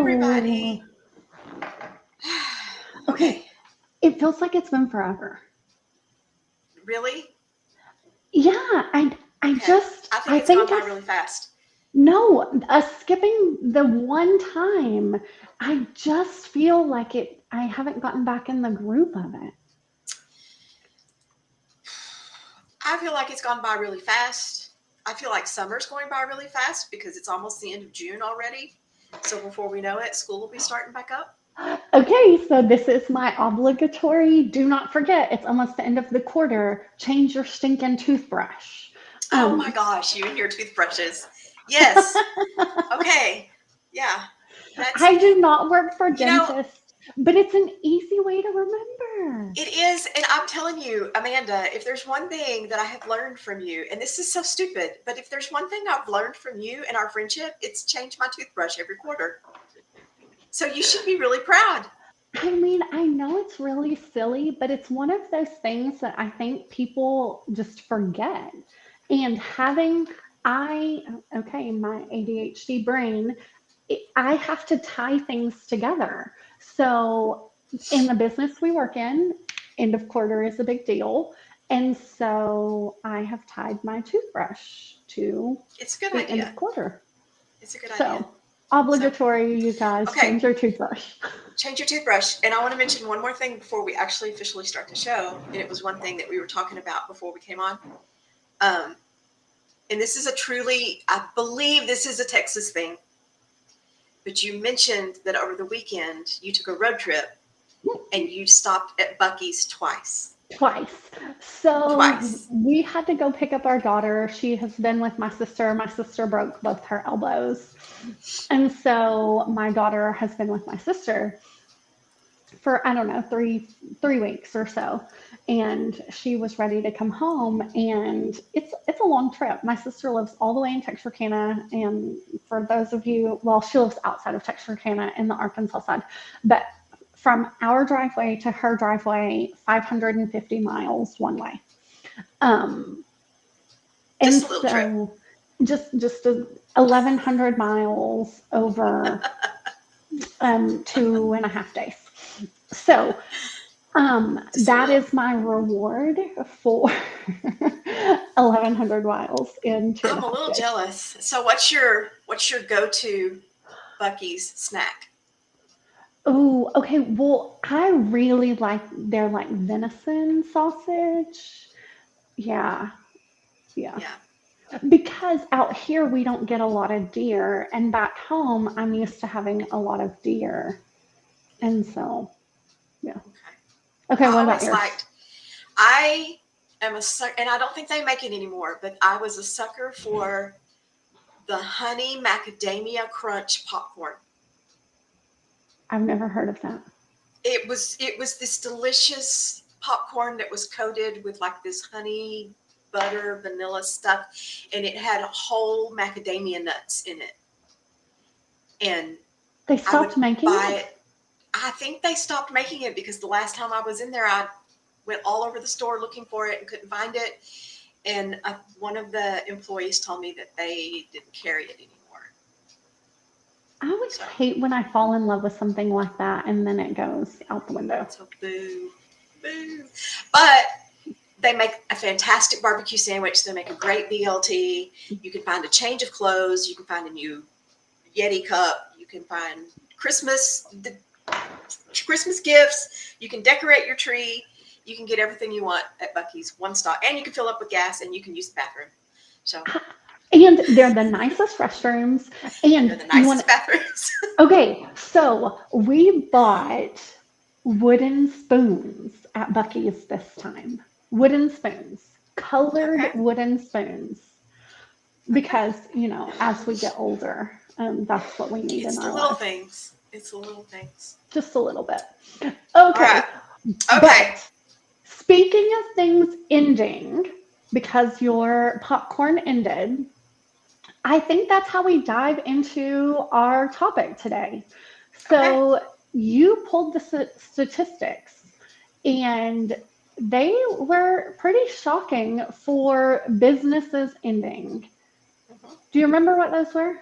everybody. Okay. Okay, It feels like it's been forever. really? Yeah, I Okay. just, I I think it's gone think by really fast. no, skipping the one time, I just feel like I haven't gotten back in the groove of it. I feel like it's gone by really fast. I feel like summer's going by really fast because it's almost the end of June already. So before we know it, school will be starting back up. Okay, so this is my obligatory, do not forget, it's almost the end of the quarter, change your stinking toothbrush. Oh my Um, gosh, you and your toothbrushes. Yes. Okay. Yeah. That's, I do not work for you know, dentists, but it's an easy way to remember. it is, and I'm telling you, Amanda, if there's one thing that I have learned from you, and this is so stupid, but if there's one thing I've learned from you and our friendship, it's change my toothbrush every quarter. So you should be really proud. I mean, I know it's really silly, but it's one of those things that I think people just forget. And I, okay, my ADHD brain, I have to tie things together. So, in the business we work in, end of quarter is a big deal. And so I have tied my toothbrush to It's a good the end idea. of quarter. It's a good idea. So, So, obligatory, you guys, okay, change your toothbrush. change your toothbrush. And I want to mention one more thing before we actually officially start the show. And it was one thing that we were talking about before we came on. Um, and this is a truly, I believe this is a Texas thing, but you mentioned that over the weekend you took a road trip and you stopped at Bucky's twice. Twice. So Twice. we had to go pick up our daughter. She has been with my sister. My sister broke both her elbows. And so my daughter has been with my sister for, I don't know, three weeks or so. And she was ready to come home, and it's a long trip. My sister lives all the way in Texarkana, and for those of you, well, she lives outside of Texarkana in the Arkansas side, but from our driveway to her driveway, 550 miles one way. Um, and Just a little trip. so just 1,100 miles over 2.5 days. So Just a that little. is my reward for 1,100 miles in two and I'm a a half little days. jealous. So what's your go-to Bucky's snack? Oh, okay. Well, I really like their like venison sausage. Yeah, yeah. Yeah. Because out here we don't get a lot of deer, and back home I'm used to having a lot of deer. Yeah. And so, yeah. Okay. Okay, I what about always yours? liked. I am a sucker, and I don't think they make it anymore. But I was a sucker for the honey macadamia crunch popcorn. I've never heard of that. It was this delicious popcorn that was coated with like this honey butter vanilla stuff, and it had whole macadamia nuts in it. And They I would stopped making buy it? it. I think they stopped making it because the last time I was in there, I went all over the store looking for it and couldn't find it. And one of the employees told me that they didn't carry it anymore. I always So, hate when I fall in love with something like that and then it goes out the window. so boo, boo. But they make a fantastic barbecue sandwich. They make a great BLT. You can find a change of clothes. You can find a new Yeti cup. You can find Christmas gifts. You can decorate your tree. You can get everything you want at Bucky's one stop, and you can fill up with gas, and you can use the bathroom. So And they're the nicest restrooms. and they're And the you want nicest bathrooms. okay, so we bought wooden spoons at Bucky's this time. Wooden spoons, colored Okay. wooden spoons, Okay. because, as we get older, that's what we need in It's the our little life. things. It's the little things. Just a little bit. All right. Okay, Okay. but speaking of things ending, because your popcorn ended, I think that's how we dive into our topic today. Okay. So you pulled the statistics, and they were pretty shocking for businesses ending. Mhm. Do you remember what those were?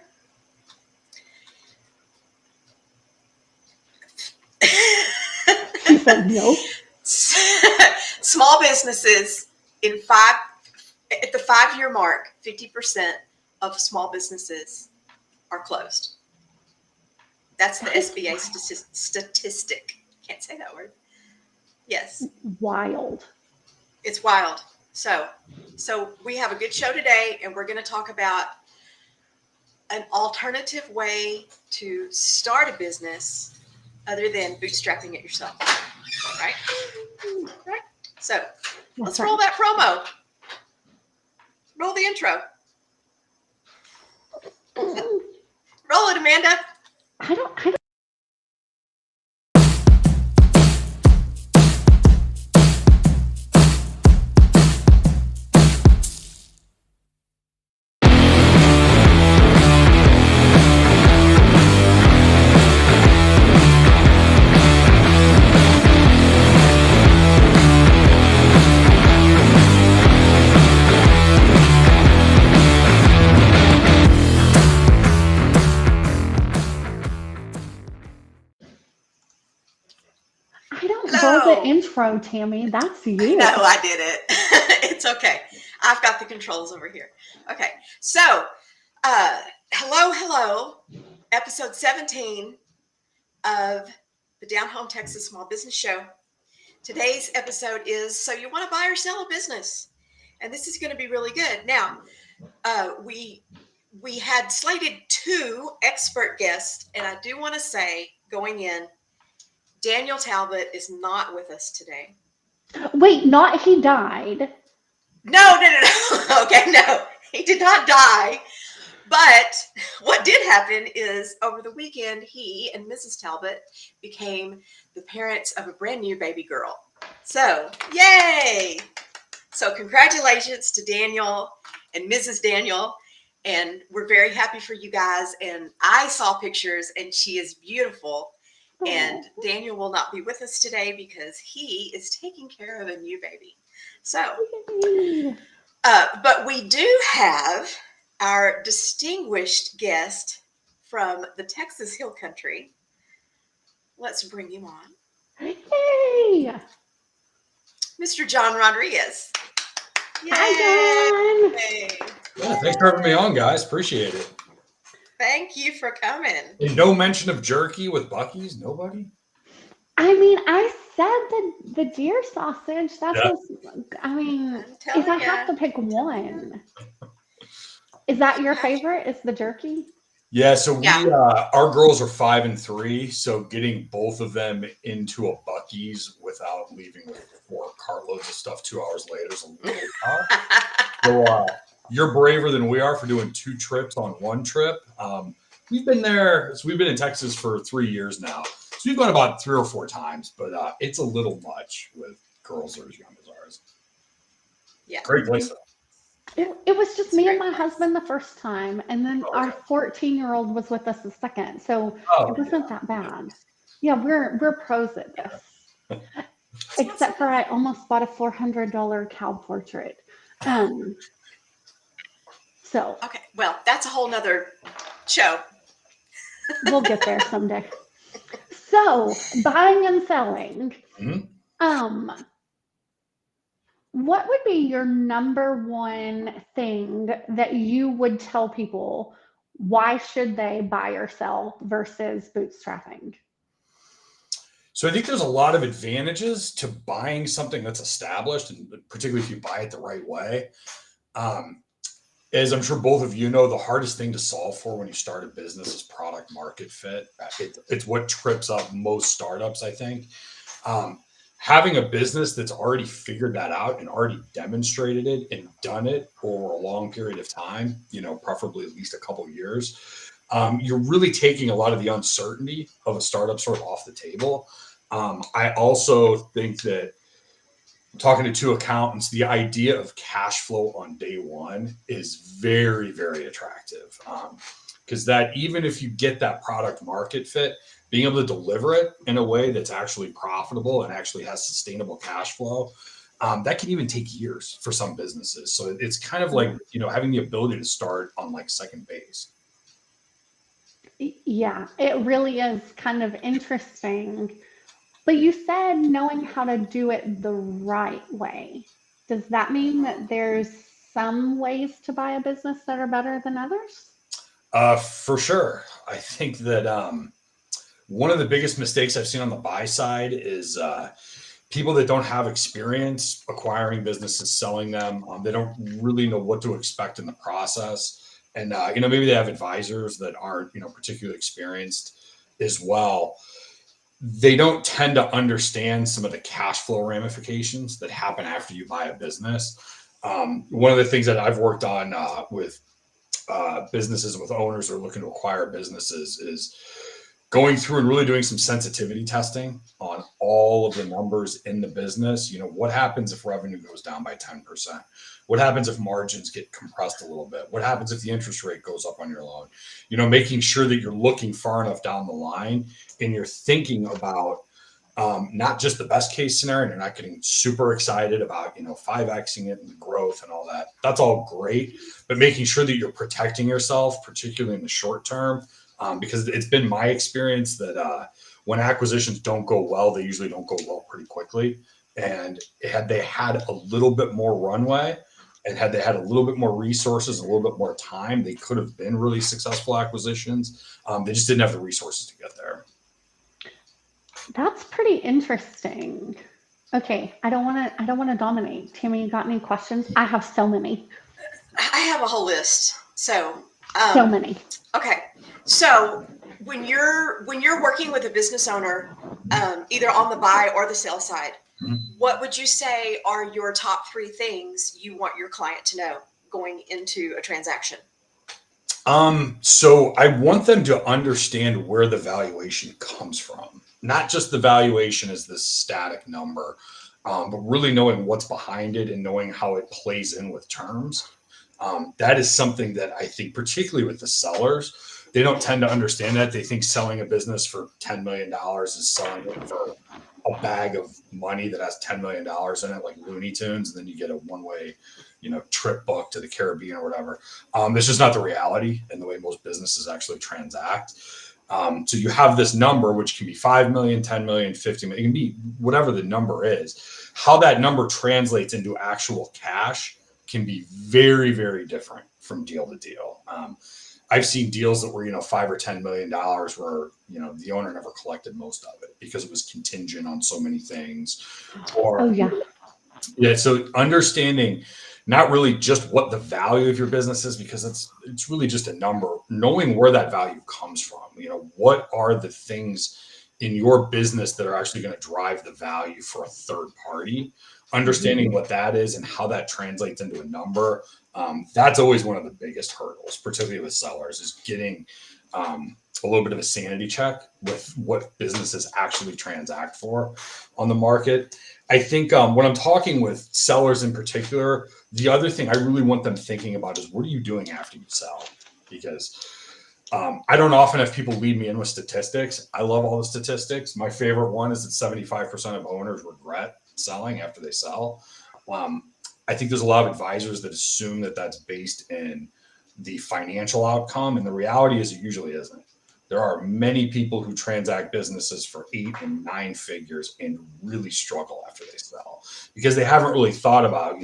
said nope. Small businesses at the 5-year mark, 50% of small businesses are closed. That's the SBA statistic. Can't say that word. Yes. Wild. It's wild. So we have a good show today, and we're going to talk about an alternative way to start a business other than bootstrapping it yourself. Right? Right. So let's roll that promo. Roll the intro. Roll it, Amanda. I don't roll the intro, Tammy. That's you. No, I did it. It's okay. I've got the controls over here. Okay. So, hello. Episode 17 of the Down Home Texas Small Business Show. Today's episode is So You Want to Buy or Sell a Business? And this is going to be really good. Now, we had slated 2 expert guests, and I do want to say, going in, Daniel Talbot is not with us today. Wait, he died. No. Okay, no, he did not die. But what did happen is over the weekend, he and Mrs. Talbot became the parents of a brand new baby girl. So, yay! So congratulations to Daniel and Mrs. Daniel. And we're very happy for you guys. And I saw pictures, and she is beautiful. And Daniel will not be with us today because he is taking care of a new baby. So, but we do have our distinguished guest from the Texas Hill Country. Let's bring him on. Hey! Mr. John Rodriguez. Yay! Hi, John. Hey. Yeah, thanks for having me on, guys. Appreciate it. Thank you for coming. And no mention of jerky with Buc-ee's? Nobody? I mean, I said the deer sausage. That's I mean, if I have to pick one. Is that your favorite? Is the jerky? Yeah, so we our girls are 5 and 3, so getting both of them into a Buc-ee's without leaving with 4 cartloads of stuff 2 hours later is a little tough. So you're braver than we are for doing 2 trips on 1 trip. We've been there. So we've been in Texas for 3 years now. So we've gone about 3 or 4 times, but it's a little much with girls that are as young as ours. Yeah. Great place though. It was just me and my husband the first time, and then our 14-year-old was with us the second, so it wasn't that bad. Yeah, we're pros at this. Except for I almost bought a $400 cow portrait. So okay, well, that's a whole nother show. We'll get there someday. So buying and selling. Mm-hmm. What would be your number one thing that you would tell people? Why should they buy or sell versus bootstrapping? So I think there's a lot of advantages to buying something that's established, and particularly if you buy it the right way. As I'm sure both of you know, the hardest thing to solve for when you start a business is product market fit. It's what trips up most startups, I think. Having a business that's already figured that out and already demonstrated it and done it over a long period of time, preferably at least a couple of years, you're really taking a lot of the uncertainty of a startup sort of off the table. I also think that talking to 2 accountants, the idea of cash flow on day one is very, very attractive. Because that even if you get that product market fit, being able to deliver it in a way that's actually profitable and actually has sustainable cash flow, that can even take years for some businesses. So it's kind of like, having the ability to start on like second base. Yeah, it really is kind of interesting But you said knowing how to do it the right way. Does that mean that there's some ways to buy a business that are better than others? For sure. I think that one of the biggest mistakes I've seen on the buy side is people that don't have experience acquiring businesses, selling them. They don't really know what to expect in the process, and maybe they have advisors that aren't particularly experienced as well. They don't tend to understand some of the cash flow ramifications that happen after you buy a business. One of the things that I've worked on with businesses with owners who are looking to acquire businesses is going through and really doing some sensitivity testing on all of the numbers in the business. What happens if revenue goes down by 10%? What happens if margins get compressed a little bit? What happens if the interest rate goes up on your loan? Making sure that you're looking far enough down the line and you're thinking about not just the best case scenario. You're not getting super excited about 5xing it and the growth and all that. That's all great, but making sure that you're protecting yourself, particularly in the short term, because it's been my experience that when acquisitions don't go well, they usually don't go well pretty quickly. And had they had a little bit more runway, and had they had a little bit more resources, a little bit more time, they could have been really successful acquisitions. They just didn't have the resources to get there. That's pretty interesting. Okay, I don't want to dominate. Tammy, you got any questions? I have so many. I have a whole list. So many. Okay. So when you're working with a business owner, either on the buy or the sell side, what would you say are your top 3 things you want your client to know going into a transaction? So I want them to understand where the valuation comes from. Not just the valuation as this static number, but really knowing what's behind it and knowing how it plays in with terms. That is something that I think, particularly with the sellers, they don't tend to understand that. They think selling a business for $10 million is selling it for a bag of money that has $10 million in it, like Looney Tunes, and then you get a one-way, trip book to the Caribbean or whatever. It's just not the reality and the way most businesses actually transact. So you have this number, which can be 5 million, 10 million, 50 million, it can be whatever the number is. How that number translates into actual cash can be very, very different from deal to deal. I've seen deals that were, $5 or $10 million where, the owner never collected most of it because it was contingent on so many things. So understanding not really just what the value of your business is, because it's really just a number, knowing where that value comes from. What are the things in your business that are actually going to drive the value for a third party, understanding what that is and how that translates into a number. That's always one of the biggest hurdles, particularly with sellers, is getting a little bit of a sanity check with what businesses actually transact for on the market. I think when I'm talking with sellers in particular, the other thing I really want them thinking about is, what are you doing after you sell? Because I don't often have people lead me in with statistics. I love all the statistics. My favorite one is that 75% of owners regret selling after they sell. I think there's a lot of advisors that assume that that's based in the financial outcome, and the reality is it usually isn't. There are many people who transact businesses for 8 and 9 figures and really struggle after they sell because they haven't really thought about,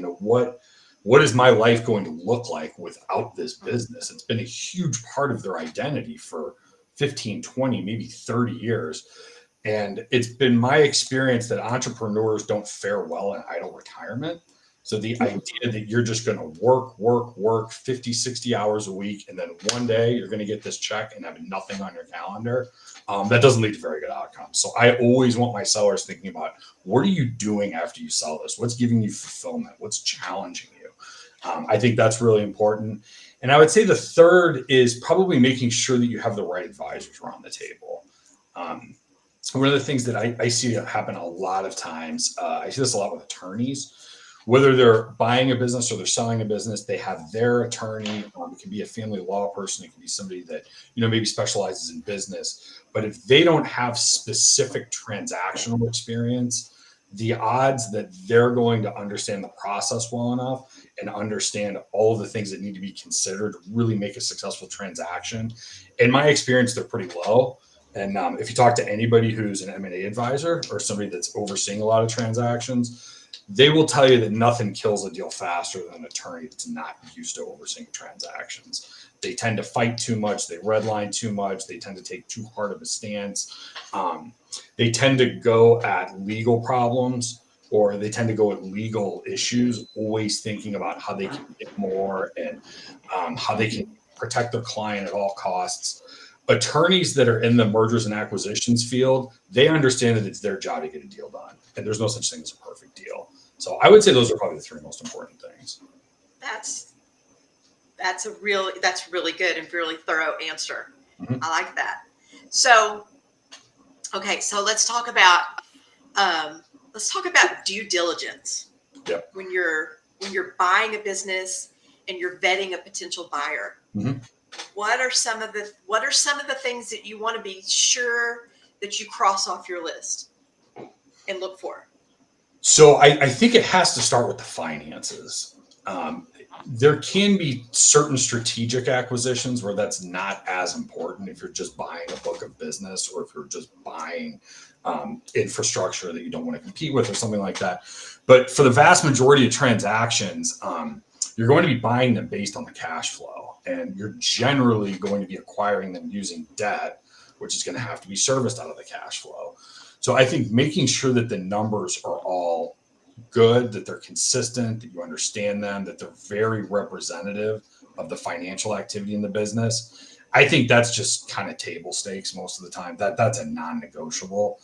what is my life going to look like without this business? It's been a huge part of their identity for 15, 20, maybe 30 years. And it's been my experience that entrepreneurs don't fare well in idle retirement. So the idea that you're just going to work 50, 60 hours a week, and then one day you're going to get this check and have nothing on your calendar, that doesn't lead to very good outcomes. So I always want my sellers thinking about, what are you doing after you sell this? What's giving you fulfillment? What's challenging you? I think that's really important. And I would say the third is probably making sure that you have the right advisors around the table. One of the things that I see happen a lot of times, I see this a lot with attorneys, whether they're buying a business or they're selling a business, they have their attorney. It can be a family law person. It can be somebody that, maybe specializes in business. But if they don't have specific transactional experience, the odds that they're going to understand the process well enough and understand all of the things that need to be considered to really make a successful transaction, in my experience, they're pretty low. And if you talk to anybody who's an M&A advisor or somebody that's overseeing a lot of transactions, they will tell you that nothing kills a deal faster than an attorney that's not used to overseeing transactions. They tend to fight too much. They redline too much. They tend to take too hard of a stance. They tend to go at legal problems, or they tend to go at legal issues, always thinking about how they can get more and how they can protect their client at all costs. Attorneys that are in the mergers and acquisitions field, they understand that it's their job to get a deal done, and there's no such thing as a perfect deal. So I would say those are probably the three most important things. That's really good and really thorough answer. Mhm. I like that. So, okay, so let's talk about due diligence. Yep. When you're buying a business and you're vetting a potential buyer. Mhm. What are some of the things that you want to be sure that you cross off your list and look for? So I think it has to start with the finances. There can be certain strategic acquisitions where that's not as important if you're just buying a book of business, or if you're just buying infrastructure that you don't want to compete with or something like that. But for the vast majority of transactions, you're going to be buying them based on the cash flow, and you're generally going to be acquiring them using debt, which is going to have to be serviced out of the cash flow. So I think making sure that the numbers are all good, that they're consistent, that you understand them, that they're very representative of the financial activity in the business. I think that's just kind of table stakes most of the time. That's a non-negotiable.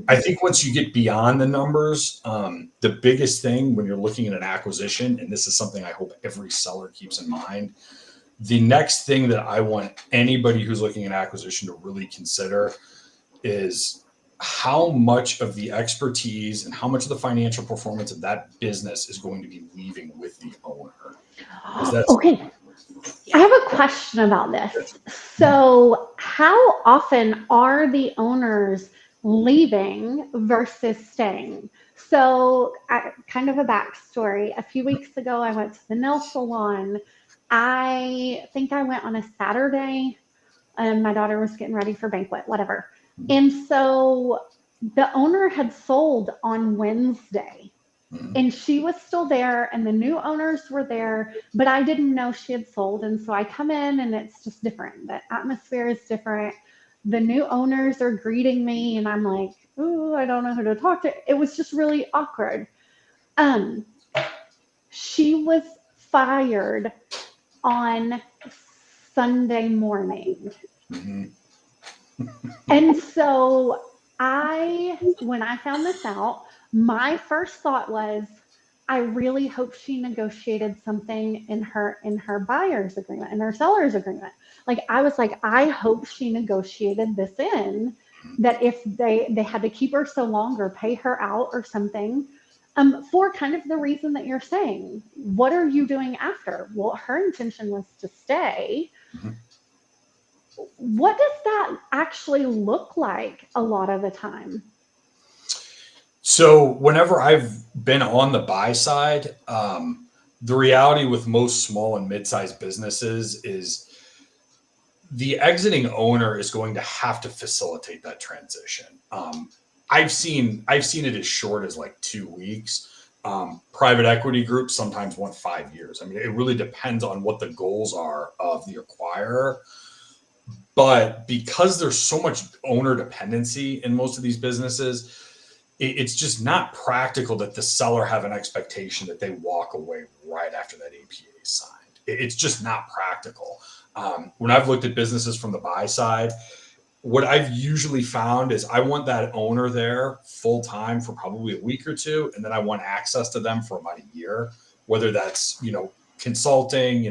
I think once you get beyond the numbers, the biggest thing when you're looking at an acquisition, and this is something I hope every seller keeps in mind, the next thing that I want anybody who's looking at acquisition to really consider is how much of the expertise and how much of the financial performance of that business is going to be leaving with the owner. Okay. I have a question about this. So, how often are the owners leaving versus staying? So, kind of a backstory. A few weeks ago, I went to the nail salon. I think I went on a Saturday, and my daughter was getting ready for banquet, whatever. And so the owner had sold on Wednesday. And she was still there, and the new owners were there, but I didn't know she had sold. And so I come in, and it's just different. The atmosphere is different. The new owners are greeting me, and I'm like, ooh, I don't know who to talk to. It was just really awkward. She was fired on Sunday morning. Mm-hmm. And so when I found this out, my first thought was, I really hope she negotiated something in her buyer's agreement, in her seller's agreement. Like, I was like, I hope she negotiated this in, that if they had to keep her so long or pay her out or something, for kind of the reason that you're saying. What are you doing after? Well, her intention was to stay. Mm-hmm. What does that actually look like a lot of the time? So whenever I've been on the buy side, the reality with most small and mid-sized businesses is the exiting owner is going to have to facilitate that transition. I've seen it as short as like 2 weeks. Private equity groups sometimes want 5 years. I mean, it really depends on what the goals are of the acquirer. But because there's so much owner dependency in most of these businesses, it's just not practical that the seller have an expectation that they walk away right after that APA is signed. It's just not practical. When I've looked at businesses from the buy side, what I've usually found is I want that owner there full time for probably a week or two, and then I want access to them for about a year, whether that's, consulting,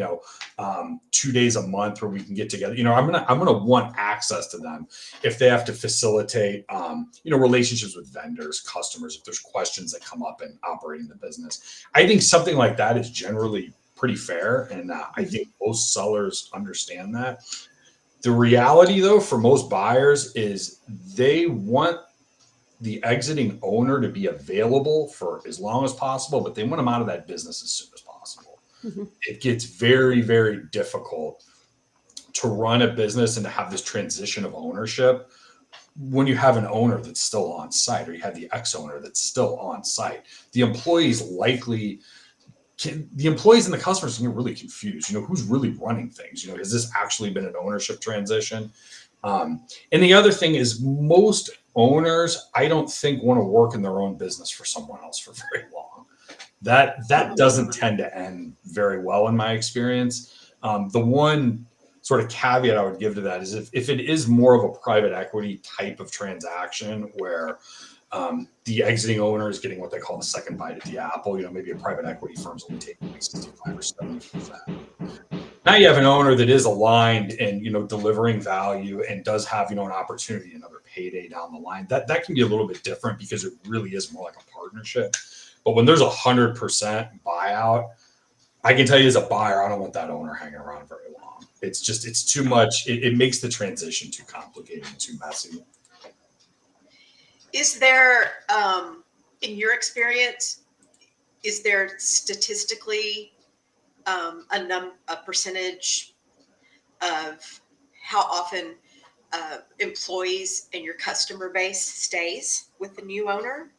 2 days a month where we can get together. I'm gonna want access to them if they have to facilitate, relationships with vendors, customers, if there's questions that come up in operating the business. I think something like that is generally pretty fair, and I think most sellers understand that. The reality, though, for most buyers is they want the exiting owner to be available for as long as possible, but they want them out of that business as soon as possible. Mm-hmm. It gets very, very difficult to run a business and to have this transition of ownership when you have an owner that's still on site, or you have the ex-owner that's still on site, the employees and the customers can get really confused. Who's really running things? Has this actually been an ownership transition? And the other thing is, most owners, I don't think, want to work in their own business for someone else for very long. That doesn't tend to end very well in my experience. The one sort of caveat I would give to that is if it is more of a private equity type of transaction where the exiting owner is getting what they call the second bite at the apple, maybe a private equity firm's only taking like 65 or 70%. Now you have an owner that is aligned and, delivering value and does have, an opportunity, another payday down the line. That can be a little bit different because it really is more like a partnership. But when there's 100% buyout, I can tell you as a buyer, I don't want that owner hanging around very long. It's too much. It makes the transition too complicated and too messy. Is there, in your experience, is there statistically a percentage of how often employees in your customer base stays with the new owner,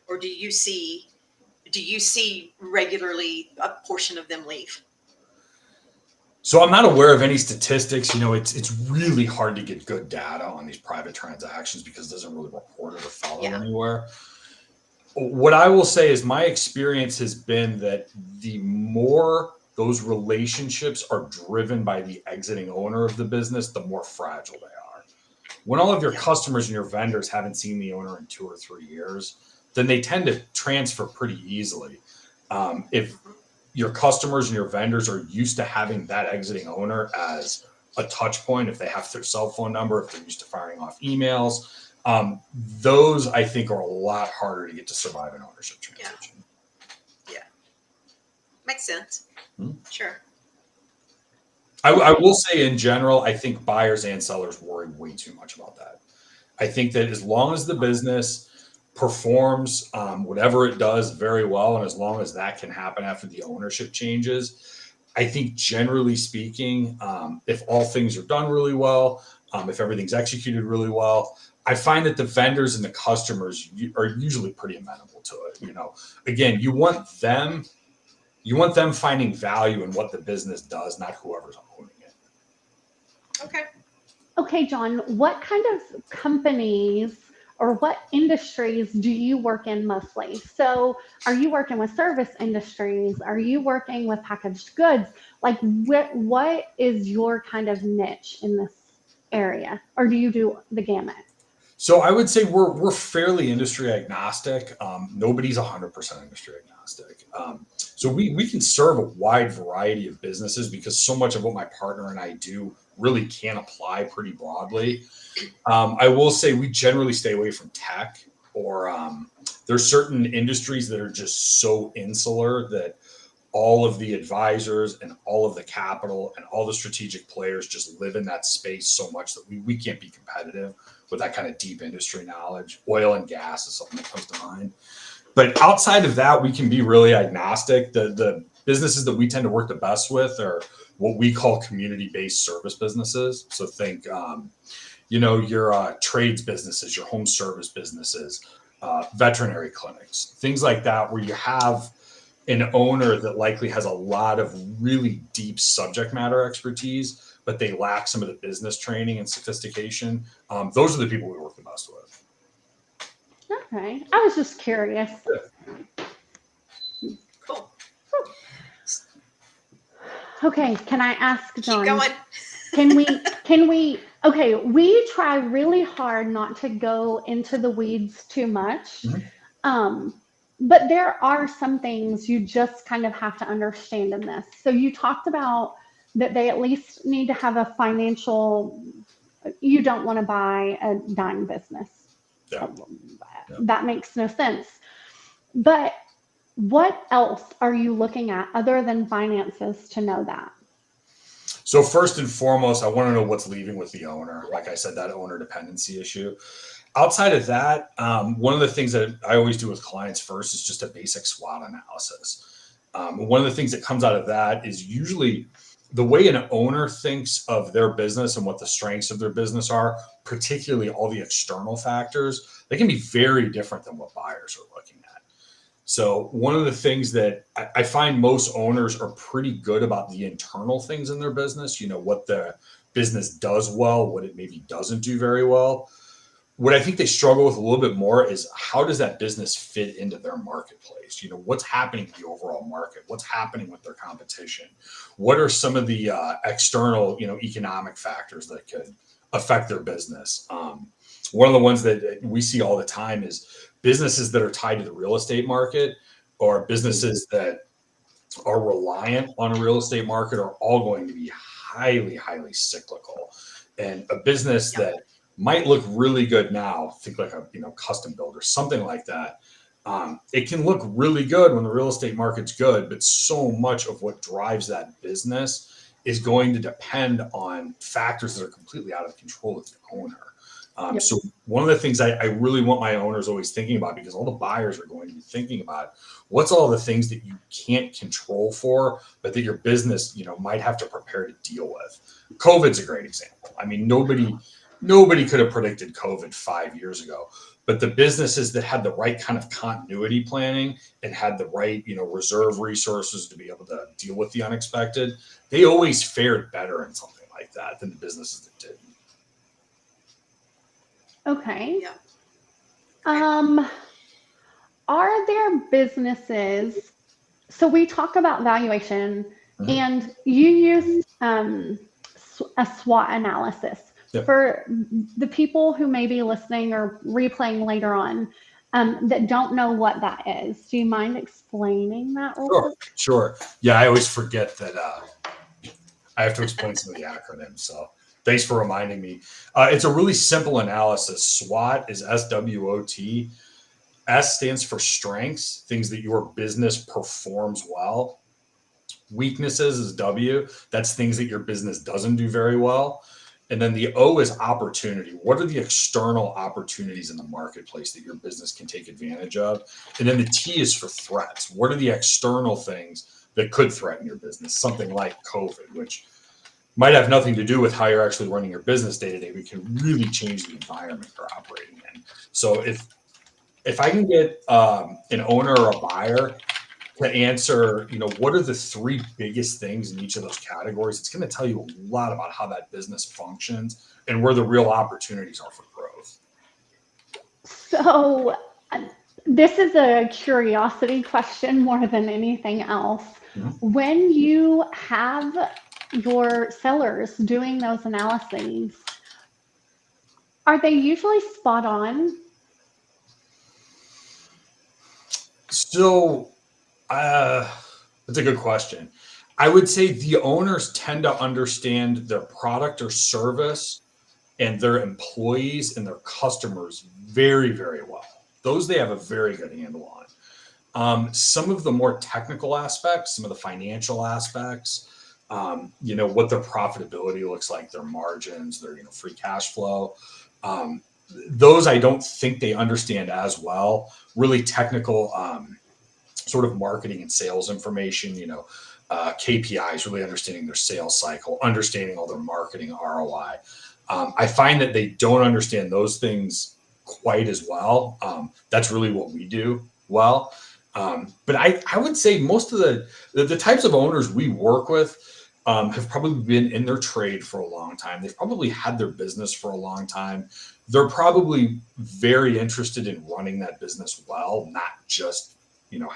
or do you see regularly a portion of them leave? So I'm not aware of any statistics. It's really hard to get good data on these private transactions because it doesn't really report it or follow anywhere. What I will say is my experience has been that the more those relationships are driven by the exiting owner of the business, the more fragile they are. When all of your customers and your vendors haven't seen the owner in 2 or 3 years, then they tend to transfer pretty easily. If your customers and your vendors are used to having that exiting owner as a touch point, if they have their cell phone number, if they're used to firing off emails, those I think are a lot harder to get to survive an ownership transition. Yeah. Makes sense. Sure. I will say in general, I think buyers and sellers worry way too much about that. I think that as long as the business performs whatever it does very well, and as long as that can happen after the ownership changes, I think generally speaking, if all things are done really well, if everything's executed really well, I find that the vendors and the customers are usually pretty amenable to it. Again, you want them finding value in what the business does, not whoever's owning it. Okay, John, what kind of companies or what industries do you work in mostly? So are you working with service industries? Are you working with packaged goods? Like what is your kind of niche in this area? Or do you do the gamut? So I would say we're fairly industry agnostic. Nobody's 100% industry agnostic. So we can serve a wide variety of businesses because so much of what my partner and I do really can apply pretty broadly. I will say we generally stay away from tech, or there's certain industries that are just so insular that all of the advisors and all of the capital and all the strategic players just live in that space so much that we can't be competitive with that kind of deep industry knowledge. Oil and gas is something that comes to mind. But outside of that, we can be really agnostic. The businesses that we tend to work the best with are what we call community-based service businesses. So think, your trades businesses, your home service businesses, veterinary clinics, things like that, where you have an owner that likely has a lot of really deep subject matter expertise, but they lack some of the business training and sophistication. Those are the people we work the best with. Okay. I was just curious. Cool. Okay. Can I ask John? Keep going. Can we, okay, we try really hard not to go into the weeds too much. Mm-hmm. But there are some things you just kind of have to understand in this. So you talked about that they at least need to have a financial, you don't want to buy a dying business. Yeah. That makes no sense. But what else are you looking at other than finances to know that? So first and foremost, I want to know what's leaving with the owner. Like I said, that owner dependency issue. Outside of that, one of the things that I always do with clients first is just a basic SWOT analysis. One of the things that comes out of that is usually the way an owner thinks of their business and what the strengths of their business are, particularly all the external factors, they can be very different than what buyers are looking at. So one of the things that I find most owners are pretty good about the internal things in their business, what the business does well, what it maybe doesn't do very well. What I think they struggle with a little bit more is how does that business fit into their marketplace? What's happening in the overall market? What's happening with their competition? What are some of the external, economic factors that could affect their business? One of the ones that we see all the time is businesses that are tied to the real estate market or businesses that are reliant on a real estate market are all going to be highly, highly cyclical. And a business that might look really good now, think like a custom builder, something like that. It can look really good when the real estate market's good, but so much of what drives that business is going to depend on factors that are completely out of the control of the owner. So one of the things I really want my owners always thinking about, because all the buyers are going to be thinking about what's all the things that you can't control for, but that your business, might have to prepare to deal with. COVID's a great example. I mean, nobody could have predicted COVID 5 years ago, but the businesses that had the right kind of continuity planning and had the right, reserve resources to be able to deal with the unexpected, they always fared better in something like that than the businesses that didn't. Okay. Yeah. Are there businesses? So we talk about valuation, and you use a SWOT analysis. Yep. For the people who may be listening or replaying later on that don't know what that is. Do you mind explaining that real quick? Sure. Yeah, I always forget that I have to explain some of the acronyms. So thanks for reminding me. It's a really simple analysis. SWOT is SWOT. S stands for strengths, things that your business performs well. Weaknesses is W. That's things that your business doesn't do very well. And then the O is opportunity. What are the external opportunities in the marketplace that your business can take advantage of? And then the T is for threats. What are the external things that could threaten your business? Something like COVID, which might have nothing to do with how you're actually running your business day to day, but can really change the environment you're operating in. So if I can get an owner or a buyer to answer, what are the three biggest things in each of those categories, it's going to tell you a lot about how that business functions and where the real opportunities are for growth. So this is a curiosity question more than anything else. Mm-hmm. When you have your sellers doing those analyses, are they usually spot on? So that's a good question. I would say the owners tend to understand their product or service and their employees and their customers very, very well. Those they have a very good handle on. Some of the more technical aspects, some of the financial aspects, what their profitability looks like, their margins, their free cash flow. Those I don't think they understand as well. Really technical sort of marketing and sales information, KPIs, really understanding their sales cycle, understanding all their marketing ROI. I find that they don't understand those things quite as well. That's really what we do well. But I would say most of the types of owners we work with have probably been in their trade for a long time. They've probably had their business for a long time. They're probably very interested in running that business well, not just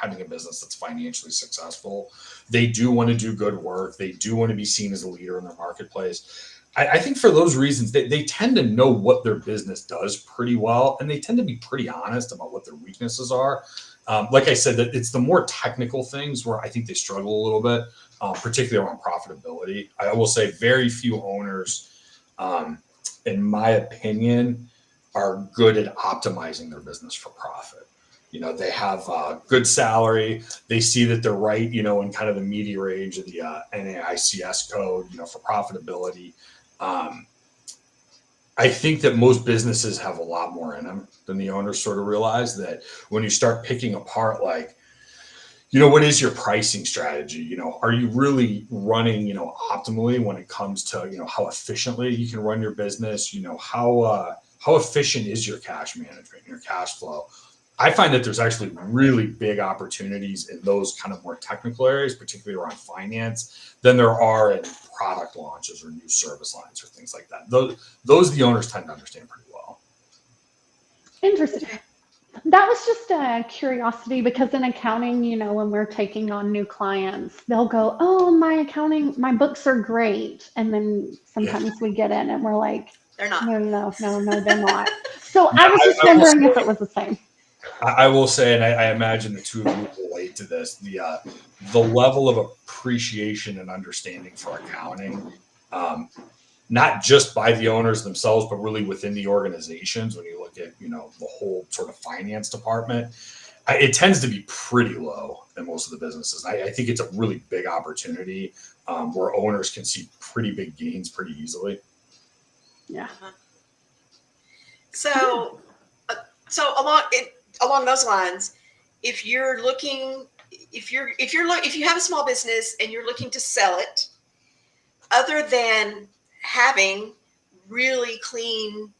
having a business that's financially successful. They do want to do good work. They do want to be seen as a leader in their marketplace. I think for those reasons, they tend to know what their business does pretty well, and they tend to be pretty honest about what their weaknesses are. Like I said, that it's the more technical things where I think they struggle a little bit, particularly around profitability. I will say very few owners, in my opinion, are good at optimizing their business for profit. They have a good salary. They see that they're right, in kind of the media range of the NAICS code, for profitability. I think that most businesses have a lot more in them than the owners sort of realize. That when you start picking apart, like, what is your pricing strategy? Are you really running, optimally when it comes to, how efficiently you can run your business? How efficient is your cash management, your cash flow? I find that there's actually really big opportunities in those kind of more technical areas, particularly around finance, than there are in product launches or new service lines or things like that. Those the owners tend to understand pretty well. Interesting. That was just a curiosity because in accounting, when we're taking on new clients, they'll go, "Oh, my books are great." And then sometimes we get in and we're like, They're not. no, they're not. So Yeah, I was just wondering if it was the same. I will say, and I imagine the two of you relate to this, the level of appreciation and understanding for accounting, not just by the owners themselves, but really within the organizations. When you look at, the whole sort of finance department, it tends to be pretty low in most of the businesses. I think it's a really big opportunity where owners can see pretty big gains pretty easily. Yeah. So along those lines, if you have a small business and you're looking to sell it, other than having really clean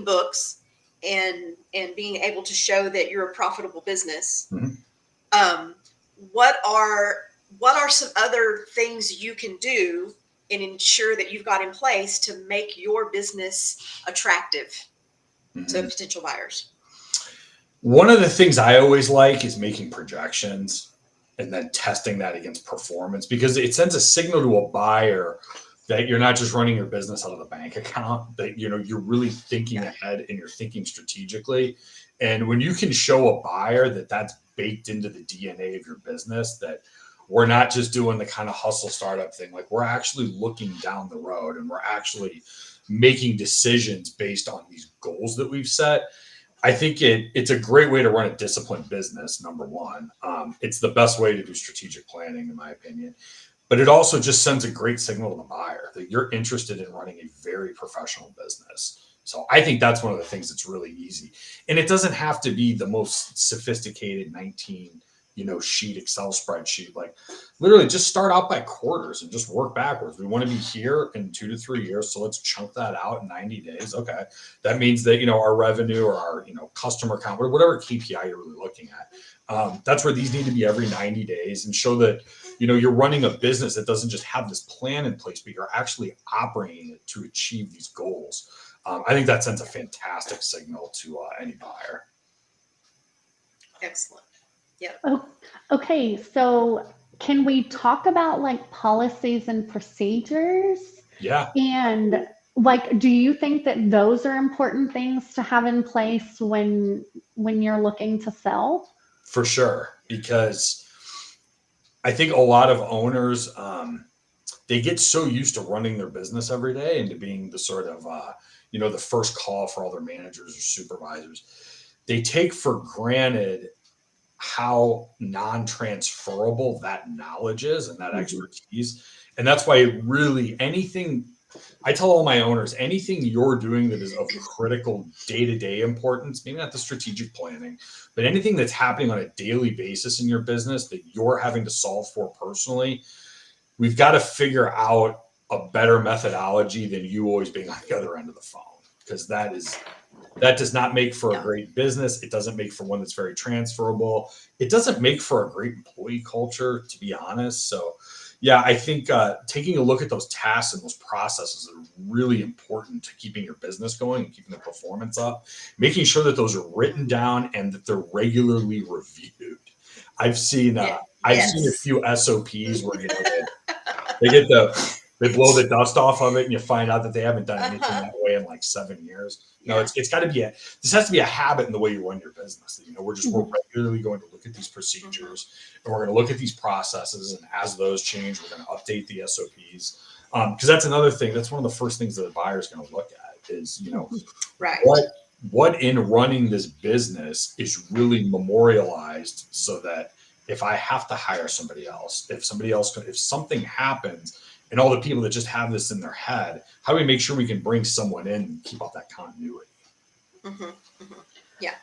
books and being able to show that you're a profitable business, what are some other things you can do and ensure that you've got in place to make your business attractive to potential buyers? One of the things I always like is making projections and then testing that against performance, because it sends a signal to a buyer that you're not just running your business out of the bank account, that you're really thinking ahead and you're thinking strategically. And when you can show a buyer that that's baked into the DNA of your business, that we're not just doing the kind of hustle startup thing, like we're actually looking down the road and we're actually making decisions based on these goals that we've set, I think it's a great way to run a disciplined business, number one. It's the best way to do strategic planning, in my opinion. But it also just sends a great signal to the buyer that you're interested in running a very professional business. So I think that's one of the things that's really easy. And it doesn't have to be the most sophisticated 19 sheet Excel spreadsheet. Like literally just start out by quarters and just work backwards. We want to be here in 2 to 3 years. So let's chunk that out in 90 days. Okay. That means that, our revenue or our, customer count, or whatever KPI you're really looking at. That's where these need to be every 90 days and show that, you're running a business that doesn't just have this plan in place, but you're actually operating it to achieve these goals. I think that sends a fantastic signal to any buyer. Excellent. Yeah. Oh, okay. So can we talk about like policies and procedures? Yeah. And do you think that those are important things to have in place when you're looking to sell? For sure. Because I think a lot of owners, they get so used to running their business every day and to being the sort of, the first call for all their managers or supervisors. They take for granted how non-transferable that knowledge is and that expertise. And that's why I tell all my owners, anything you're doing that is of critical day-to-day importance, maybe not the strategic planning, but anything that's happening on a daily basis in your business that you're having to solve for personally, we've got to figure out a better methodology than you always being on the other end of the phone, because that does not make for a great business. It doesn't make for one that's very transferable. It doesn't make for a great employee culture, to be honest. So yeah, I think taking a look at those tasks and those processes are really important to keeping your business going and keeping the performance up, making sure that those are written down and that they're regularly reviewed. I've seen a few SOPs where they blow the dust off of it and you find out that they haven't done anything that way in like 7 years. It's got to be this has to be a habit in the way you run your business. We're regularly going to look at these procedures and we're going to look at these processes, and as those change, we're going to update the SOPs. Because that's another thing. That's one of the first things that a buyer is going to look at is, right. What in running this business is really memorialized, so that if I have to hire somebody else, if something happens, and all the people that just have this in their head, how do we make sure we can bring someone in and keep up that continuity? Mm-hmm. Mm-hmm. Yeah.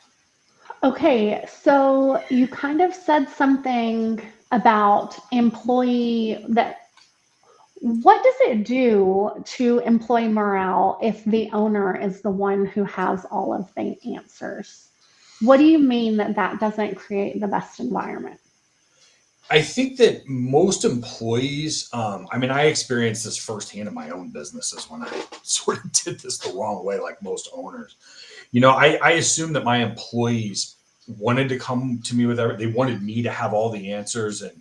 Okay, so you kind of said something about employee that what does it do to employee morale if the owner is the one who has all of the answers? What do you mean that that doesn't create the best environment? I think that most employees, I mean, I experienced this firsthand in my own businesses when I sort of did this the wrong way, like most owners. I assumed that my employees wanted to come to me with they wanted me to have all the answers. And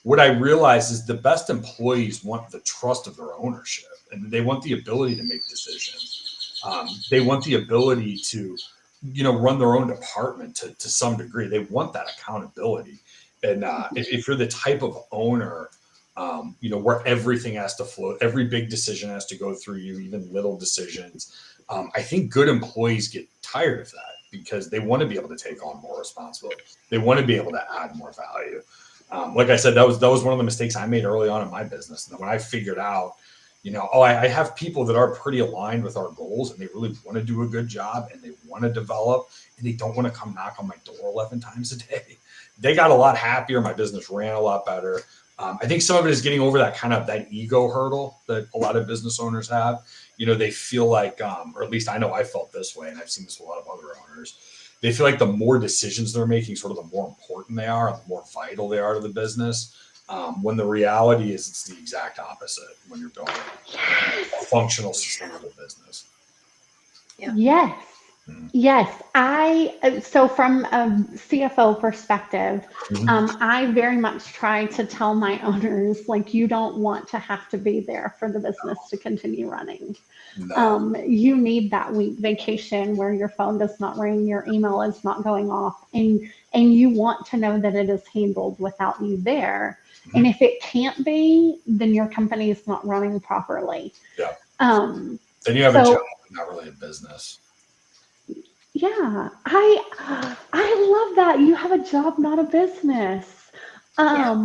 what I realized is the best employees want the trust of their ownership and they want the ability to make decisions. They want the ability to, run their own department to some degree. They want that accountability. And if you're the type of owner, where everything has to flow, every big decision has to go through you, even little decisions. I think good employees get tired of that because they want to be able to take on more responsibility. They want to be able to add more value. Like I said, that was one of the mistakes I made early on in my business. And when I figured out, I have people that are pretty aligned with our goals and they really want to do a good job and they want to develop and they don't want to come knock on my door 11 times a day. They got a lot happier. My business ran a lot better. I think some of it is getting over that ego hurdle that a lot of business owners have. They feel like, or at least I know I felt this way, and I've seen this with a lot of other owners. They feel like the more decisions they're making, sort of the more important they are, the more vital they are to the business. When the reality is it's the exact opposite when you're building a functional, sustainable business. Yeah. Yes. Yes, so from a CFO perspective, I very much try to tell my owners, like, you don't want to have to be there for the business to continue running. No. You need that week vacation where your phone does not ring, your email is not going off, and you want to know that it is handled without you there. And if it can't be, then your company is not running properly. Yeah. Then you have a job, not really a business. Yeah, I love that. You have a job, not a business. I've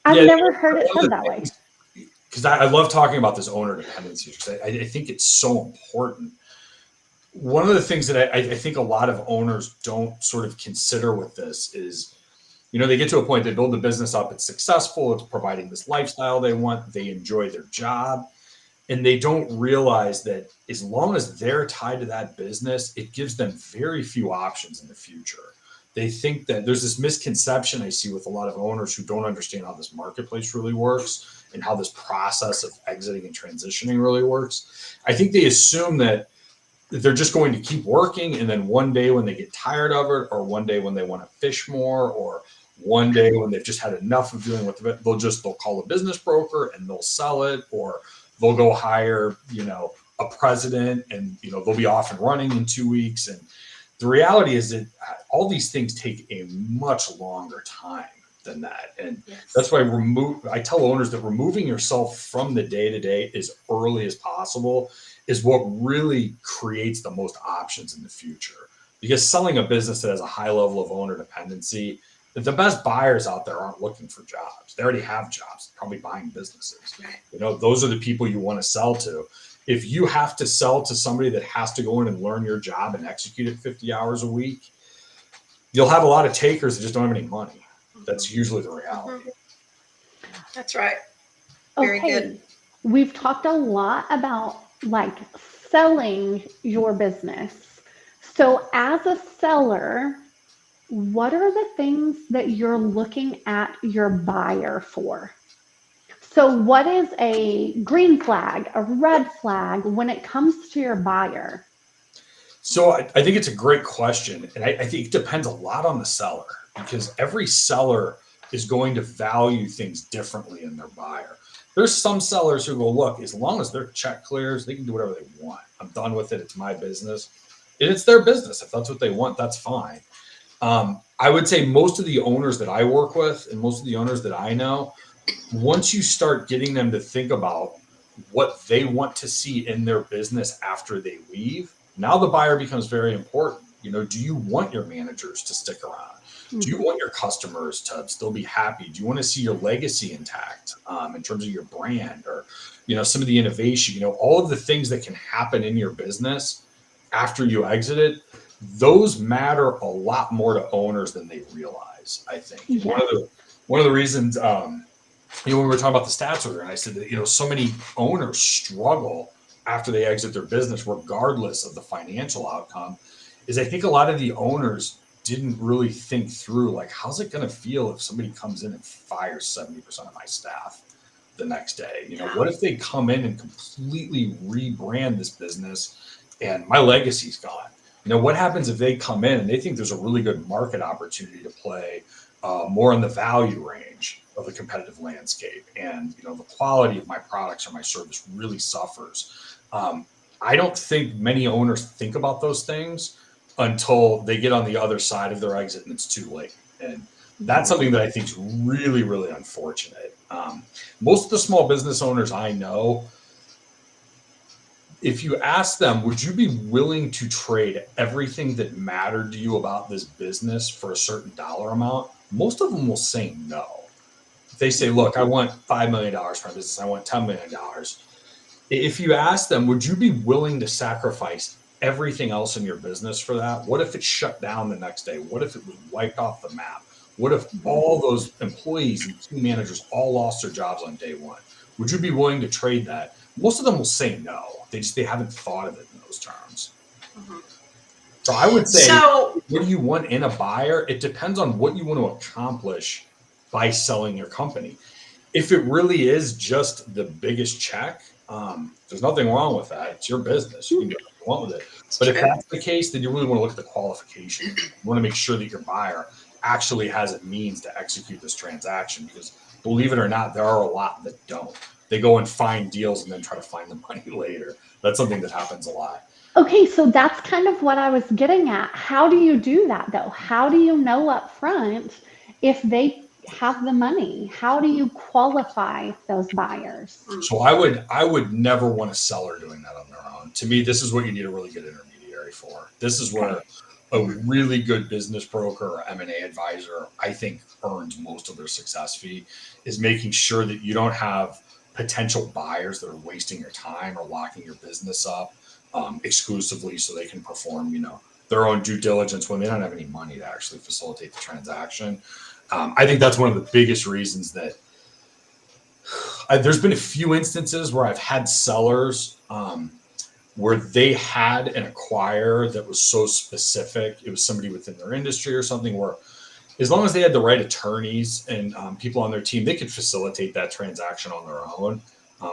never heard it said that way. Because I love talking about this owner dependency because I think it's so important. One of the things that I think a lot of owners don't sort of consider with this is, they get to a point, they build the business up, it's successful, it's providing this lifestyle they want, they enjoy their job. And they don't realize that as long as they're tied to that business, it gives them very few options in the future. They think that there's this misconception I see with a lot of owners who don't understand how this marketplace really works and how this process of exiting and transitioning really works. I think they assume that they're just going to keep working. And then one day when they get tired of it, or one day when they want to fish more, or one day when they've just had enough of dealing with it, they'll call a business broker and they'll sell it, or they'll go hire, a president and, they'll be off and running in 2 weeks. And the reality is that all these things take a much longer time than that. And that's why I tell owners that removing yourself from the day-to-day as early as possible is what really creates the most options in the future. Because selling a business that has a high level of owner dependency, the best buyers out there aren't looking for jobs. They already have jobs, probably buying businesses. Right. Those are the people you want to sell to. If you have to sell to somebody that has to go in and learn your job and execute it 50 hours a week, you'll have a lot of takers that just don't have any money. That's usually the reality. That's right. Very good. We've talked a lot about like selling your business. So as a seller, what are the things that you're looking at your buyer for? So what is a green flag, a red flag when it comes to your buyer? So I think it's a great question. And I think it depends a lot on the seller because every seller is going to value things differently in their buyer. There's some sellers who go, look, as long as their check clears, they can do whatever they want. I'm done with it. It's my business. And it's their business. If that's what they want, that's fine. I would say most of the owners that I work with and most of the owners that I know, once you start getting them to think about what they want to see in their business after they leave, now the buyer becomes very important. Do you want your managers to stick around? Do you want your customers to still be happy? Do you want to see your legacy intact in terms of your brand or, some of the innovation, all of the things that can happen in your business after you exit it? those matter a lot more to owners than they realize. I think Yes. one of the reasons, when we were talking about the stats earlier, and I said that so many owners struggle after they exit their business, regardless of the financial outcome, is I think a lot of the owners didn't really think through, like, how's it going to feel if somebody comes in and fires 70% of my staff the next day? What if they come in and completely rebrand this business and my legacy's gone? What happens if they come in and they think there's a really good market opportunity to play more in the value range of the competitive landscape, and the quality of my products or my service really suffers? I don't think many owners think about those things until they get on the other side of their exit and it's too late. And that's something that I think is really, really unfortunate. Most of the small business owners I know, if you ask them, would you be willing to trade everything that mattered to you about this business for a certain dollar amount? Most of them will say no. If they say, look, I want $5 million for my business, I want $10 million. If you ask them, would you be willing to sacrifice everything else in your business for that? What if it shut down the next day? What if it was wiped off the map? What if all those employees and team managers all lost their jobs on day one? Would you be willing to trade that? Most of them will say no. They haven't thought of it in those terms. Mhm. So I would say, So, what do you want in a buyer? It depends on what you want to accomplish by selling your company. If it really is just the biggest check, there's nothing wrong with that. It's your business. You can do what you want with it. But if that's the case, then you really want to look at the qualifications. You want to make sure that your buyer actually has a means to execute this transaction, because believe it or not, there are a lot that don't. They go and find deals and then try to find the money later. That's something that happens a lot. Okay, so that's kind of what I was getting at. How do you do that though? How do you know up front if they have the money? How do you qualify those buyers? So I would never want a seller doing that on their own. To me, this is what you need a really good intermediary for. This is where a really good business broker or M&A advisor, I think, earns most of their success fee, is making sure that you don't have potential buyers that are wasting your time or locking your business up exclusively so they can perform, their own due diligence when they don't have any money to actually facilitate the transaction. I think that's one of the biggest reasons that there's been a few instances where I've had sellers where they had an acquirer that was so specific. It was somebody within their industry or something, where as long as they had the right attorneys and people on their team, they could facilitate that transaction on their own.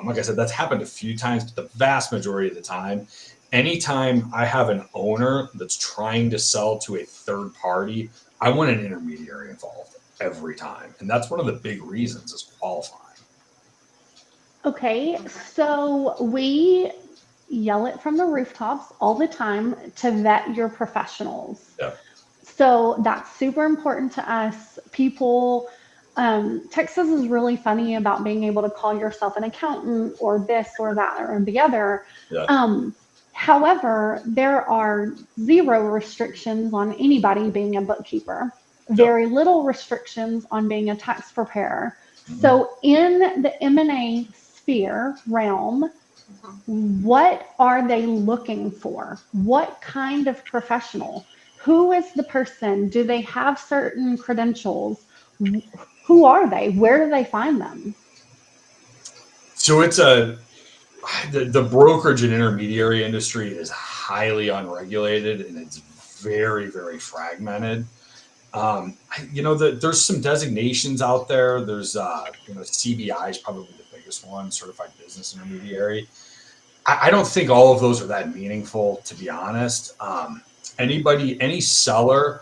Like I said, that's happened a few times, but the vast majority of the time, anytime I have an owner that's trying to sell to a third party, I want an intermediary involved every time. And that's one of the big reasons, is qualifying. Okay, so we yell it from the rooftops all the time to vet your professionals. Yeah. So that's super important to us. People, Texas is really funny about being able to call yourself an accountant or this or that or the other. Yeah. However, there are zero restrictions on anybody being a bookkeeper, very little restrictions on being a tax preparer. Mhm. So in the M&A sphere realm, what are they looking for? What kind of professional? Who is the person? Do they have certain credentials? Who are they? Where do they find them? So it's the brokerage and intermediary industry is highly unregulated, and it's very, very fragmented. There's some designations out there. There's, CBI is probably the biggest one, Certified Business Intermediary. I don't think all of those are that meaningful, to be honest. Any seller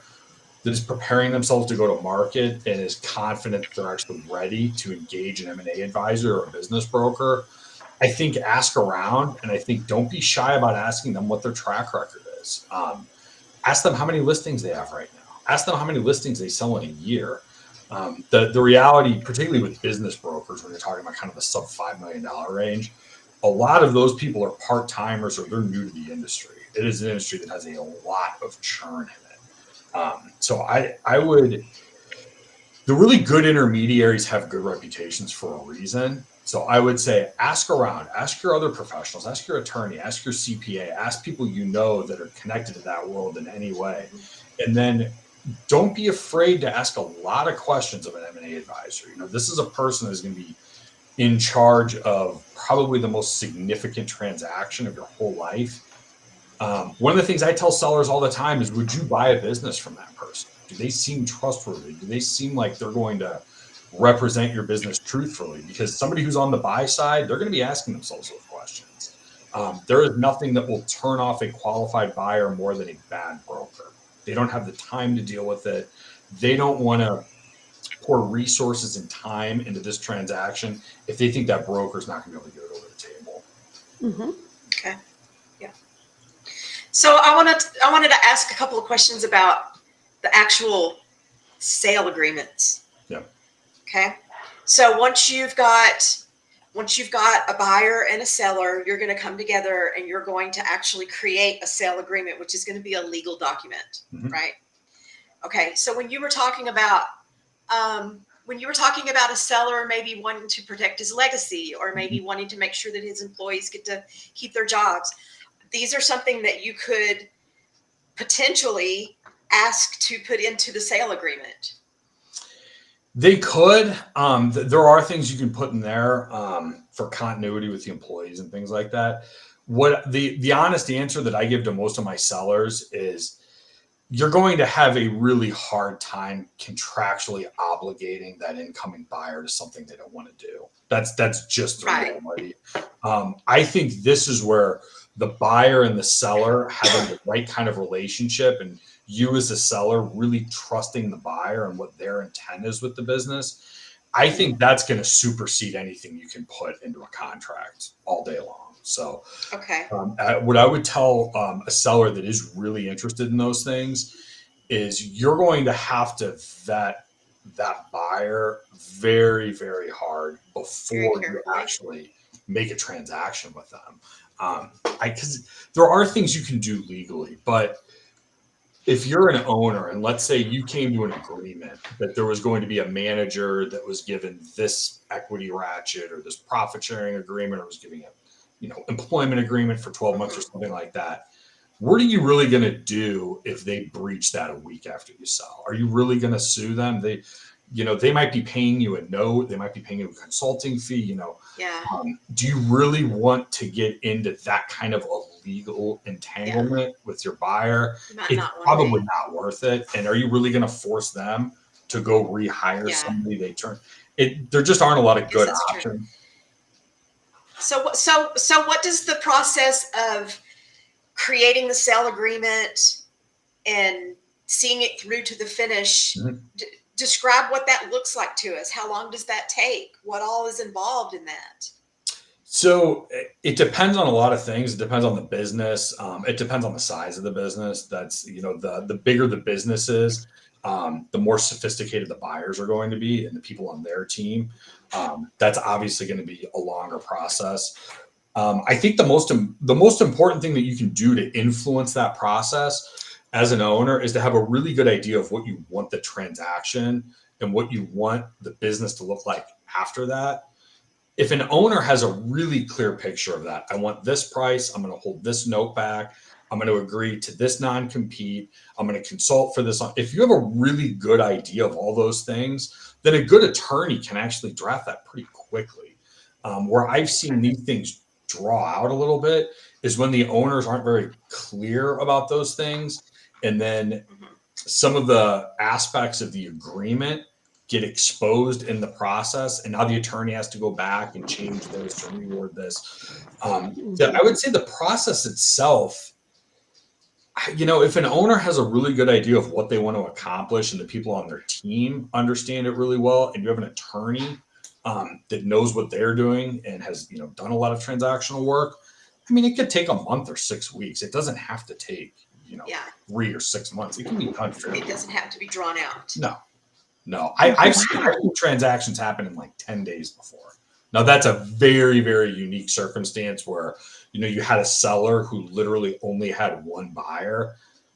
that is preparing themselves to go to market and is confident that they're actually ready to engage an M&A advisor or a business broker, I think ask around, and I think don't be shy about asking them what their track record is. Ask them how many listings they have right now. Ask them how many listings they sell in a year. The reality, particularly with business brokers, when you're talking about kind of the sub $5 million range, a lot of those people are part-timers or they're new to the industry. It is an industry that has a lot of churn in it. So the really good intermediaries have good reputations for a reason. So I would say ask around, ask your other professionals, ask your attorney, ask your CPA, ask people you know that are connected to that world in any way. And then don't be afraid to ask a lot of questions of an M&A advisor. You know, this is a person that's going to be in charge of probably the most significant transaction of your whole life. One of the things I tell sellers all the time is, would you buy a business from that person? Do they seem trustworthy? Do they seem like they're going to represent your business truthfully? Because somebody who's on the buy side, they're going to be asking themselves those questions. There is nothing that will turn off a qualified buyer more than a bad broker. They don't have the time to deal with it. They don't want to pour resources and time into this transaction if they think that broker's not going to be able to get it over the table. Mm-hmm. Okay. Yeah. So I wanted to ask a couple of questions about the actual sale agreements. Yeah. Okay. So once you've got a buyer and a seller, you're going to come together and you're going to actually create a sale agreement, which is going to be a legal document, right? Okay. So when you were talking about a seller maybe wanting to protect his legacy, or maybe wanting to make sure that his employees get to keep their jobs, these are something that you could potentially ask to put into the sale agreement. They could. There are things you can put in there for continuity with the employees and things like that. What the honest answer that I give to most of my sellers is, you're going to have a really hard time contractually obligating that incoming buyer to something they don't want to do. That's just the reality. I think this is where the buyer and the seller having the right kind of relationship, and you as a seller really trusting the buyer and what their intent is with the business, I think that's going to supersede anything you can put into a contract all day long. So, okay. What I would tell a seller that is really interested in those things is, you're going to have to vet that buyer very, very hard before you actually make a transaction with them. Because there are things you can do legally, but if you're an owner and let's say you came to an agreement that there was going to be a manager that was given this equity ratchet or this profit sharing agreement, or was giving a employment agreement for 12 months or something like that, what are you really going to do if they breach that a week after you sell? Are you really going to sue them? They might be paying you a note. They might be paying you a consulting fee, Yeah. Do you really want to get into that kind of a legal entanglement with your buyer? It's probably not worth it. And are you really going to force them to go rehire somebody there just aren't a lot of good options. So what does the process of creating the sale agreement and seeing it through to the finish, describe what that looks like to us? How long does that take? What all is involved in that? So it depends on a lot of things. It depends on the business. It depends on the size of the business. That's, the bigger the business is, the more sophisticated the buyers are going to be and the people on their team. That's obviously going to be a longer process. I think the most important thing that you can do to influence that process as an owner is to have a really good idea of what you want the transaction and what you want the business to look like after that. If an owner has a really clear picture of that, I want this price, I'm going to hold this note back, I'm going to agree to this non-compete, I'm going to consult for this. If you have a really good idea of all those things, then a good attorney can actually draft that pretty quickly. Where I've seen these things draw out a little bit is when the owners aren't very clear about those things. And then some of the aspects of the agreement get exposed in the process. And now the attorney has to go back and change this to reword this. I would say the process itself, if an owner has a really good idea of what they want to accomplish and the people on their team understand it really well, and you have an attorney that knows what they're doing and has, done a lot of transactional work, it could take a month or 6 weeks. It doesn't have to take, 3 or 6 months. It can be done fairly. It doesn't have to be drawn out. No. I've seen transactions happen in like 10 days before. Now that's a very, very unique circumstance where, you had a seller who literally only had one buyer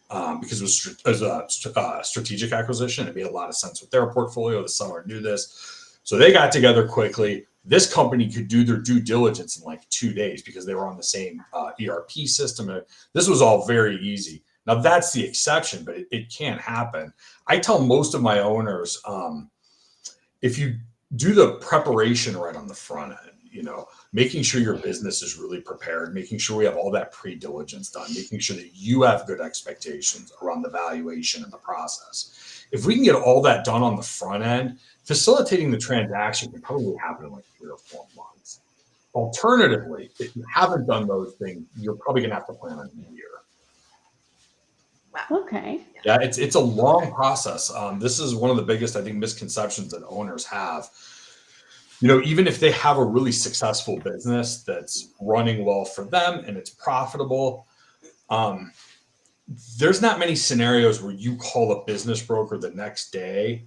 because it was a strategic acquisition. It made a lot of sense with their portfolio. The seller knew this. So they got together quickly, This company could do their due diligence in like 2 days because they were on the same ERP system. And this was all very easy. Now that's the exception, but it can happen. I tell most of my owners, if you do the preparation right on the front end, making sure your business is really prepared, making sure we have all that pre-diligence done, making sure that you have good expectations around the valuation and the process. If we can get all that done on the front end, facilitating the transaction can probably happen in like 3 or 4 months. Alternatively, if you haven't done those things, you're probably going to have to plan on a year. Wow. Okay. Yeah, it's a long process. This is one of the biggest, I think, misconceptions that owners have. Even if they have a really successful business that's running well for them and it's profitable, there's not many scenarios where you call a business broker the next day,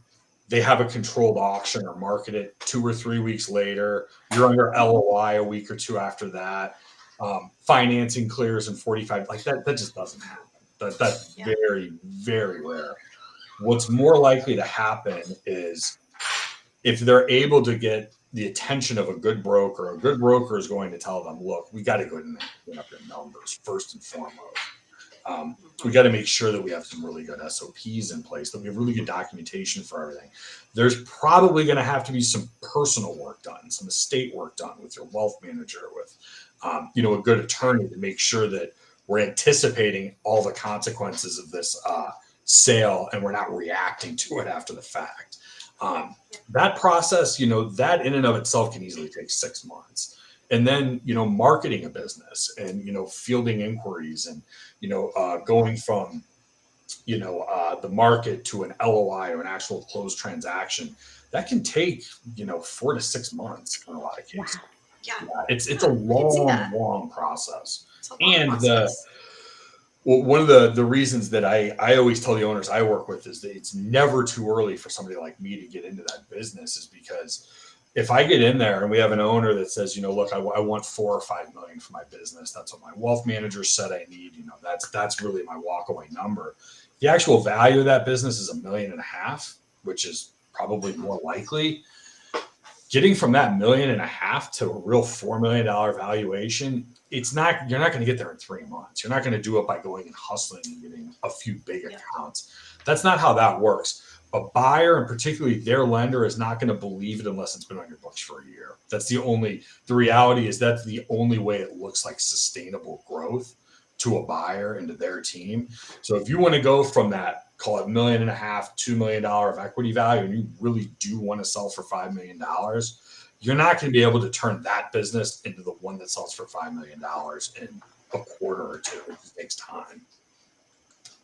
they have a controlled auction or market it 2 or 3 weeks later, you're under LOI a week or 2 after that, financing clears in 45, like that just doesn't happen. That's very, very rare. What's more likely to happen is if they're able to get the attention of a good broker is going to tell them, look, we got to go and clean up your numbers first and foremost. We got to make sure that we have some really good SOPs in place, that we have really good documentation for everything. There's probably going to have to be some personal work done, some estate work done with your wealth manager, with a good attorney to make sure that we're anticipating all the consequences of this sale and we're not reacting to it after the fact. That process, that in and of itself can easily take 6 months. And then, marketing a business and, fielding inquiries and, going from, the market to an LOI or an actual closed transaction, that can take, 4 to 6 months in a lot of cases. Wow. Yeah. It's a long process. It's a long process. One of the reasons that I always tell the owners I work with is that it's never too early for somebody like me to get into that business, is because if I get in there and we have an owner that says, look, I want 4 or 5 million for my business. That's what my wealth manager said I need. That's really my walkaway number. The actual value of that business is $1.5 million, which is probably more likely. Getting from that $1.5 million to a real $4 million valuation, you're not going to get there in 3 months. You're not going to do it by going and hustling and getting a few big accounts. That's not how that works. A buyer, and particularly their lender, is not going to believe it unless it's been on your books for a year. The reality is that's the only way it looks like sustainable growth to a buyer and to their team. So if you want to go from that, call it $1.5 million, $2 million of equity value, and you really do want to sell for $5 million, you're not going to be able to turn that business into the one that sells for $5 million in a quarter or two. It just takes time.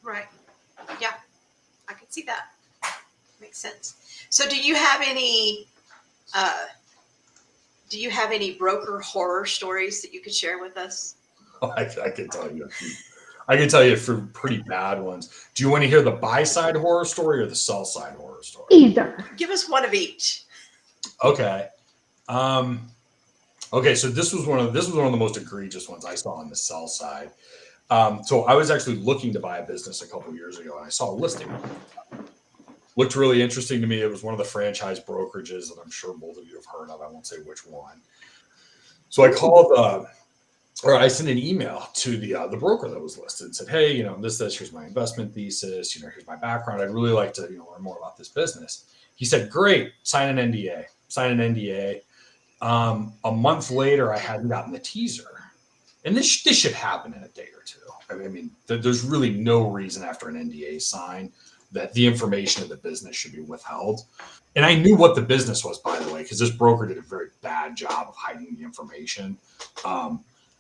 Right. Yeah, I can see that. Makes sense. So do you have any broker horror stories that you could share with us? I can tell you a few. I can tell you a few pretty bad ones. Do you want to hear the buy side horror story or the sell side horror story? Either. Give us one of each. Okay. So this was one of the most egregious ones I saw on the sell side. So I was actually looking to buy a business a couple of years ago, and I saw a listing. Looked really interesting to me. It was one of the franchise brokerages that I'm sure both of you have heard of. I won't say which one. So I sent an email to the broker that was listed and said, hey, here's my investment thesis. Here's my background. I'd really like to, learn more about this business. He said, great, sign an NDA. A month later, I hadn't gotten the teaser. And this should happen in a day or two. I mean, there's really no reason after an NDA sign that the information of the business should be withheld. And I knew what the business was, by the way, because this broker did a very bad job of hiding the information.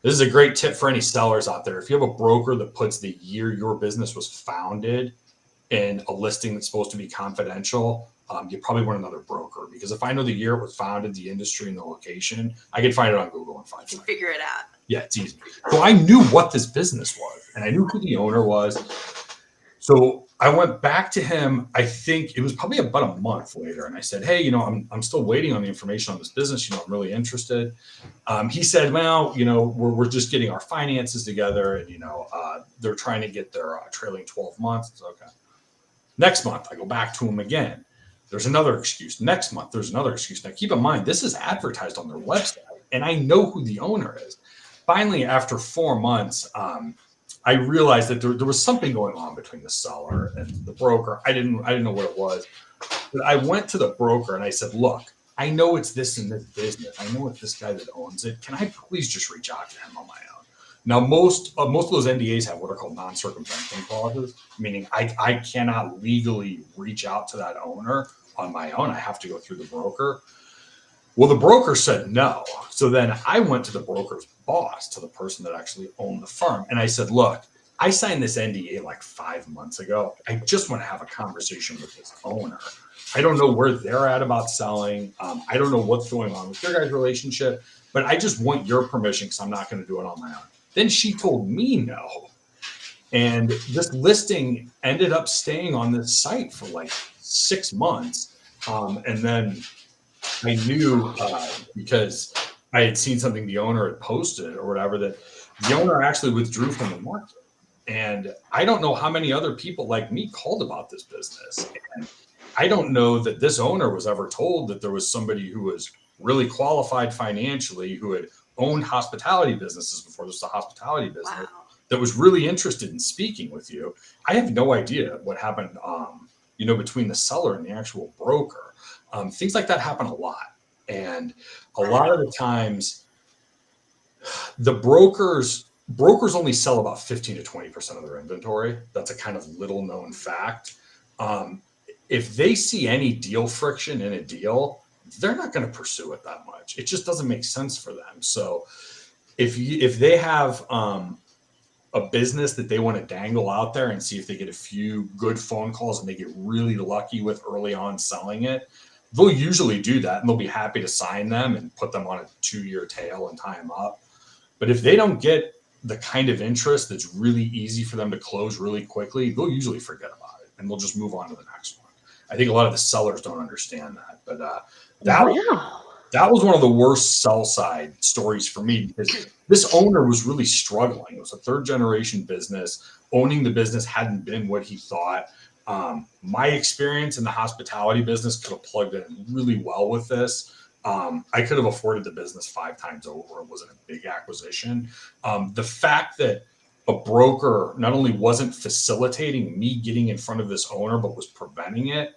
This is a great tip for any sellers out there. If you have a broker that puts the year your business was founded in a listing that's supposed to be confidential, you probably want another broker, because if I know the year it was founded, the industry, and the location, I can find it on Google in 5 You can seconds. figure it out. Yeah, it's easy. So I knew what this business was, and I knew who the owner was. So I went back to him. I think it was probably about a month later, and I said, hey, I'm still waiting on the information on this business. I'm really interested. He said, well, we're just getting our finances together, and they're trying to get their trailing 12 months. It's okay. Next month, I go back to him again. There's another excuse. Next month, there's another excuse. Now, keep in mind, this is advertised on their website, and I know who the owner is. Finally, after 4 months, I realized that there was something going on between the seller and the broker. I didn't know what it was, but I went to the broker and I said, "Look, I know it's this and this business. I know it's this guy that owns it. Can I please just reach out to him on my own?" Now, most of those NDAs have what are called non-circumventing clauses, meaning I cannot legally reach out to that owner on my own. I have to go through the broker. Well, the broker said no. So then I went to the broker's boss, to the person that actually owned the firm. And I said, "Look, I signed this NDA like 5 months ago. I just want to have a conversation with this owner. I don't know where they're at about selling. I don't know what's going on with your guys' relationship, but I just want your permission because I'm not going to do it on my own." Then she told me no. And this listing ended up staying on this site for like 6 months. And then I knew because I had seen something the owner had posted or whatever, that the owner actually withdrew from the market. And I don't know how many other people like me called about this business. And I don't know that this owner was ever told that there was somebody who was really qualified financially, who had owned hospitality businesses before this was a hospitality business, Wow. that was really interested in speaking with you. I have no idea what happened, between the seller and the actual broker. Things like that happen a lot. And a lot of the times the brokers only sell about 15 to 20% of their inventory. That's a kind of little known fact. If they see any deal friction in a deal, they're not going to pursue it that much. It just doesn't make sense for them. So if they have a business that they want to dangle out there and see if they get a few good phone calls and they get really lucky with early on selling it, they'll usually do that, and they'll be happy to sign them and put them on a 2-year tail and tie them up. But if they don't get the kind of interest that's really easy for them to close really quickly, they'll usually forget about it and they'll just move on to the next one. I think a lot of the sellers don't understand that, but that was one of the worst sell side stories for me, because this owner was really struggling. It was a 3rd generation business. Owning the business hadn't been what he thought. My experience in the hospitality business could have plugged in really well with this. I could have afforded the business 5 times over. It wasn't a big acquisition. The fact that a broker not only wasn't facilitating me getting in front of this owner, but was preventing it,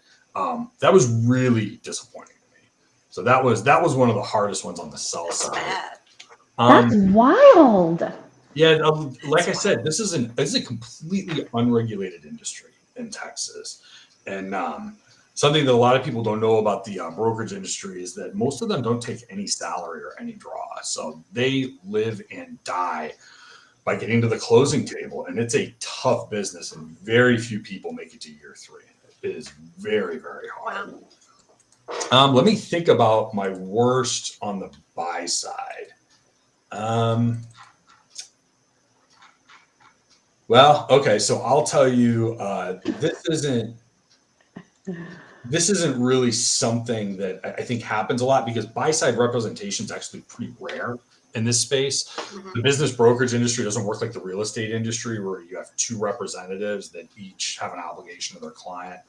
that was really disappointing to me. So that was one of the hardest ones on the sell That's side. bad. That's wild. Yeah, like I said, this is a completely unregulated industry in Texas, and something that a lot of people don't know about the brokerage industry is that most of them don't take any salary or any draw. So they live and die by getting to the closing table, and it's a tough business, and very few people make it to year 3. It is very, very hard. Wow. Let me think about my worst on the buy side. Well, okay, so I'll tell you, this isn't really something that I think happens a lot, because buy side representation is actually pretty rare in this space. Mhm. The business brokerage industry doesn't work like the real estate industry, where you have 2 representatives that each have an obligation to their client.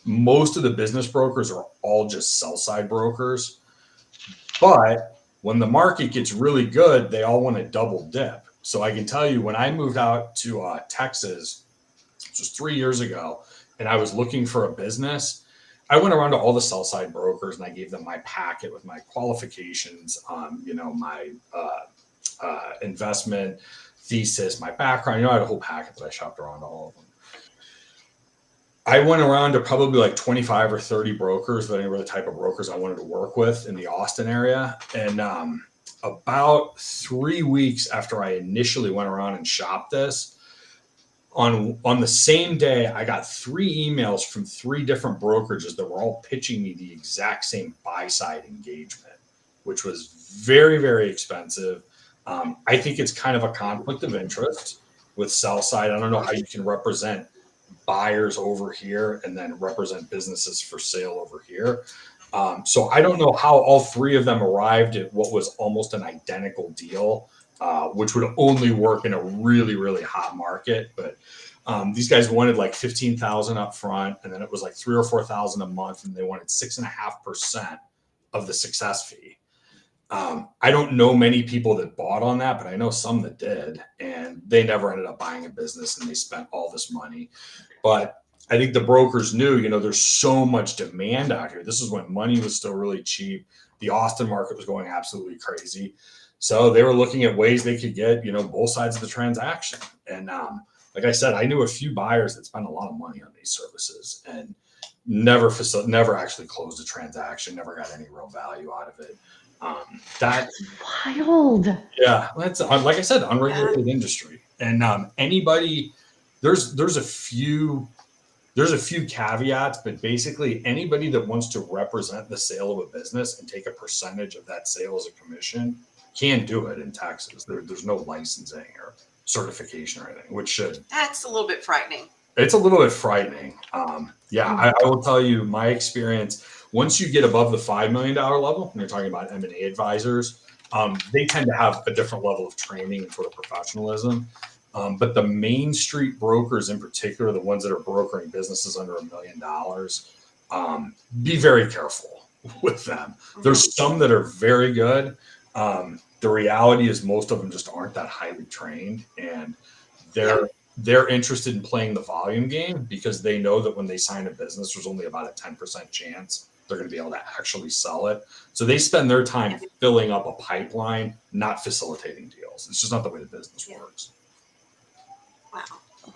Most of the business brokers are all just sell side brokers, but when the market gets really good, they all want to double dip. So I can tell you, when I moved out to Texas, just 3 years ago, and I was looking for a business, I went around to all the sell side brokers and I gave them my packet with my qualifications, my investment thesis, my background. I had a whole packet that I shopped around to all of them. I went around to probably like 25 or 30 brokers, that were the type of brokers I wanted to work with in the Austin area. And about 3 weeks after I initially went around and shopped this, on the same day, I got 3 emails from 3 different brokerages that were all pitching me the exact same buy side engagement, which was very, very expensive. I think it's kind of a conflict of interest with sell side. I don't know how you can represent buyers over here and then represent businesses for sale over here. So I don't know how all 3 of them arrived at what was almost an identical deal, which would only work in a really, really hot market. But These guys wanted like 15,000 up front, and then it was like 3 or 4,000 a month, and they wanted 6.5% of the success fee. I don't know many people that bought on that, but I know some that did, and they never ended up buying a business, and they spent all this money. But I think the brokers knew, there's so much demand out here. This is when money was still really cheap. The Austin market was going absolutely crazy. So they were looking at ways they could get, both sides of the transaction. And like I said, I knew a few buyers that spent a lot of money on these services and never actually closed a transaction, never got any real value out of it. That's wild. Yeah, that's like I said, unregulated industry, and anybody, there's a few caveats, but basically anybody that wants to represent the sale of a business and take a percentage of that sale as a commission can do it in Texas. There's no licensing or certification or anything, which should. That's a little bit frightening. It's a little bit frightening. I will tell you my experience. Once you get above the $5 million level, and you're talking about M&A advisors, they tend to have a different level of training and sort of professionalism. But the Main Street brokers in particular, the ones that are brokering businesses under $1 million, be very careful with them. There's some that are very good. The reality is most of them just aren't that highly trained, and they're interested in playing the volume game because they know that when they sign a business, there's only about a 10% chance they're going to be able to actually sell it. So they spend their time filling up a pipeline, not facilitating deals. It's just not the way the business works. Wow.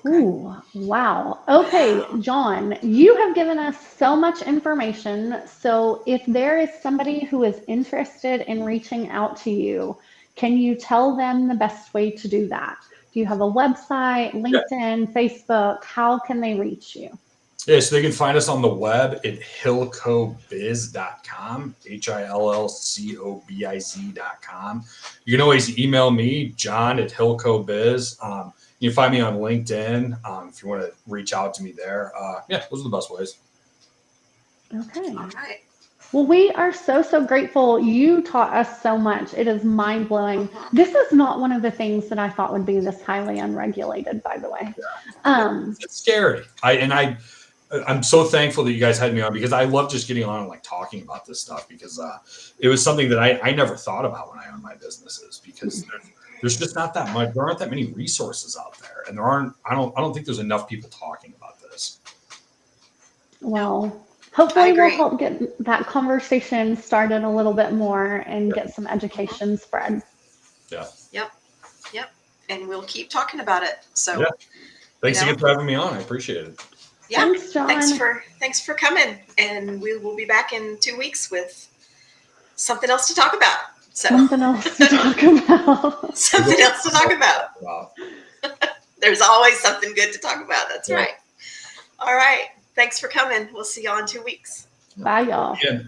Ooh, wow. Okay, John, you have given us so much information. So if there is somebody who is interested in reaching out to you, can you tell them the best way to do that? Do you have a website, LinkedIn, Facebook? How can they reach you? Yeah, so they can find us on the web at hillcobiz.com, HILLCOBIZ.com. You can always email me, John at hillcobiz. You can find me on LinkedIn if you want to reach out to me there. Those are the best ways. Okay. All right. Well, we are so grateful. You taught us so much. It is mind blowing. This is not one of the things that I thought would be this highly unregulated, by the way. It's scary. I'm so thankful that you guys had me on because I love just getting on and like talking about this stuff because it was something that I never thought about when I owned my businesses because there's just not that much. There aren't that many resources out there, and I don't think there's enough people talking about this. Well, hopefully we'll help get that conversation started a little bit more and get some education spread. Yeah. Yep. And we'll keep talking about it. So thanks again for having me on. I appreciate it. Yeah. Thanks, John. Thanks for coming. And we will be back in 2 weeks with something else to talk about. Something else to talk about. Something else to talk about. Wow. There's always something good to talk about. That's right. All right. Thanks for coming. We'll see you all in 2 weeks. Bye, y'all. Yeah.